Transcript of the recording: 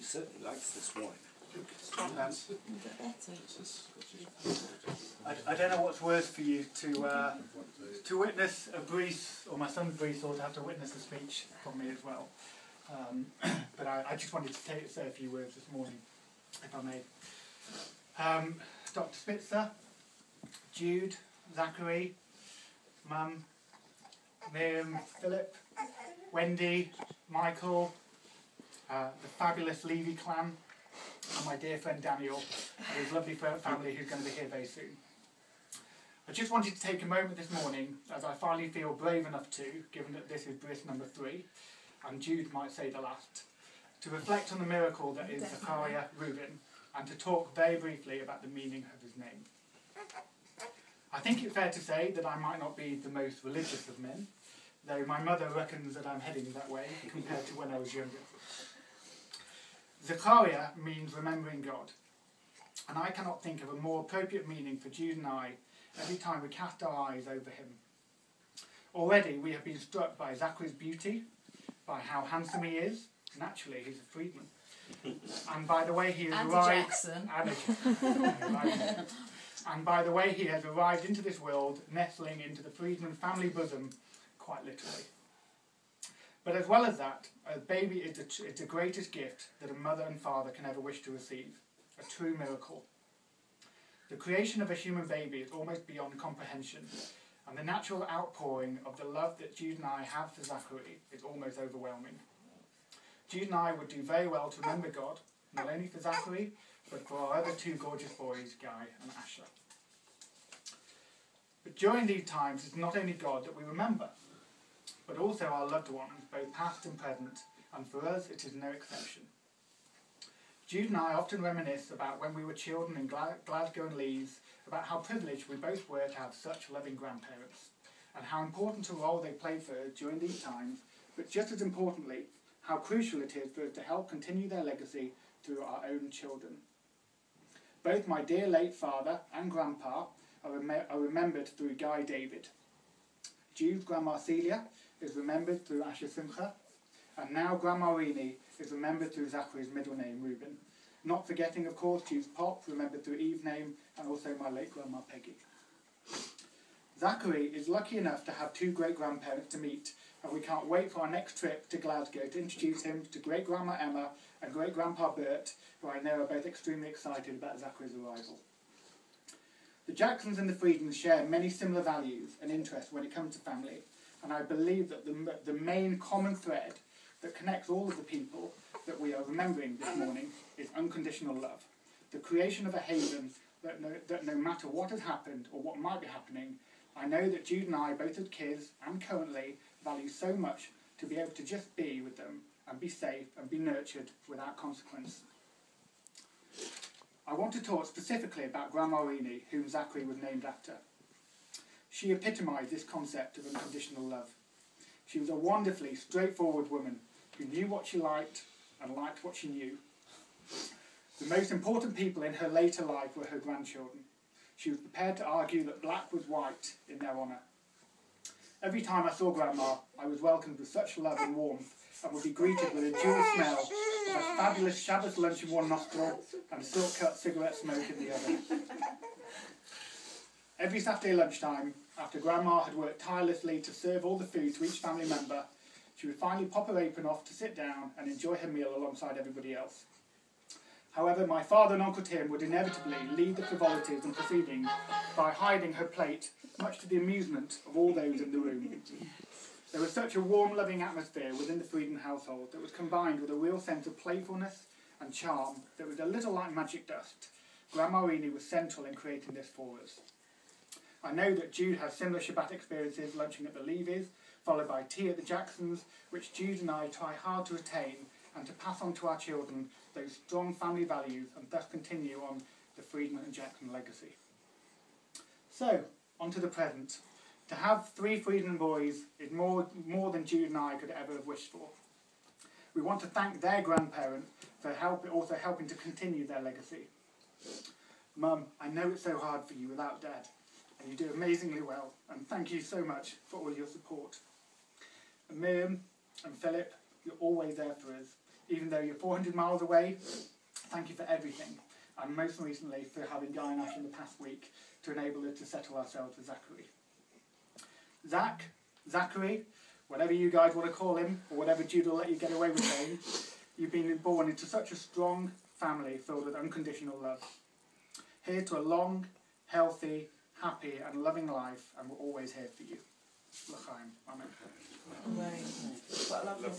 certainly likes this wine. I don't know what's worse for you, to witness a Brees, or my son Brees, or to have to witness a speech from me as well. But I just wanted to say a few words this morning, if I may. Dr. Spitzer, Jude, Zachary, Mum, Miriam, Philip, Wendy, Michael, the fabulous Levy clan, and my dear friend Daniel, and his lovely family who's going to be here very soon. I just wanted to take a moment this morning, as I finally feel brave enough to, given that this is Bris number 3, and Jude might say the last, to reflect on the miracle that is Zachariah Reuben, and to talk very briefly about the meaning of his name. I think it's fair to say that I might not be the most religious of men, though my mother reckons that I'm heading that way compared to when I was younger. Zachariah means remembering God, and I cannot think of a more appropriate meaning for Jude and I every time we cast our eyes over him. Already we have been struck by Zachary's beauty, by how handsome he is, naturally he's a freedman, and by the way he has arrived, and by the way he has arrived into this world, nestling into the freedman family bosom, quite literally. But as well as that, a baby is the greatest gift that a mother and father can ever wish to receive, a true miracle. The creation of a human baby is almost beyond comprehension, and the natural outpouring of the love that Jude and I have for Zachary is almost overwhelming. Jude and I would do very well to remember God, not only for Zachary, but for our other 2 gorgeous boys, Guy and Asher. But during these times, it's not only God that we remember, but also our loved ones, both past and present, and for us it is no exception. Jude and I often reminisce about when we were children in Glasgow and Leeds, about how privileged we both were to have such loving grandparents, and how important a role they played for us during these times, but just as importantly, how crucial it is for us to help continue their legacy through our own children. Both my dear late father and grandpa are remembered through Guy David. Jude's grandma Celia is remembered through Asher Simcha, and now Grandma Rini is remembered through Zachary's middle name, Reuben. Not forgetting, of course, Jude's pop, remembered through Eve's name, and also my late grandma Peggy. Zachary is lucky enough to have 2 great-grandparents to meet, and we can't wait for our next trip to Glasgow to introduce him to great-grandma Emma and great-grandpa Bert, who I know are both extremely excited about Zachary's arrival. The Jacksons and the Friedens share many similar values and interests when it comes to family, and I believe that the main common thread that connects all of the people that we are remembering this morning is unconditional love, the creation of a haven that no matter what has happened or what might be happening, I know that Jude and I, both as kids and currently, value so much to be able to just be with them and be safe and be nurtured without consequence. I want to talk specifically about Grandma Rini, whom Zachary was named after. She epitomised this concept of unconditional love. She was a wonderfully straightforward woman who knew what she liked and liked what she knew. The most important people in her later life were her grandchildren. She was prepared to argue that black was white in their honour. Every time I saw Grandma, I was welcomed with such love and warmth, and would be greeted with a dual smell of a fabulous Shabbos lunch in one nostril and silk-cut cigarette smoke in the other. Every Saturday lunchtime, after Grandma had worked tirelessly to serve all the food to each family member, she would finally pop her apron off to sit down and enjoy her meal alongside everybody else. However, my father and Uncle Tim would inevitably lead the frivolities and proceedings by hiding her plate, much to the amusement of all those in the room. There was such a warm, loving atmosphere within the Frieden household that was combined with a real sense of playfulness and charm that was a little like magic dust. Grandma Rini was central in creating this for us. I know that Jude has similar Shabbat experiences lunching at the Levy's, followed by tea at the Jacksons, which Jude and I try hard to attain and to pass on to our children those strong family values and thus continue on the Friedman and Jackson legacy. So, on to the present. To have 3 Friedman boys is more than Jude and I could ever have wished for. We want to thank their grandparents for also helping to continue their legacy. Mum, I know it's so hard for you without Dad, and you do amazingly well, and thank you so much for all your support. And Miriam and Philip, you're always there for us, Even though you're 400 miles away, thank you for everything. And most recently for having Guy and Ash in the past week to enable us to settle ourselves with Zachary. Zachary, whatever you guys want to call him, or whatever Jude will let you get away with saying, you've been born into such a strong family filled with unconditional love. Here's to a long, healthy, happy and loving life, and we're always here for you. L'chaim. Amen. Right. What a lovely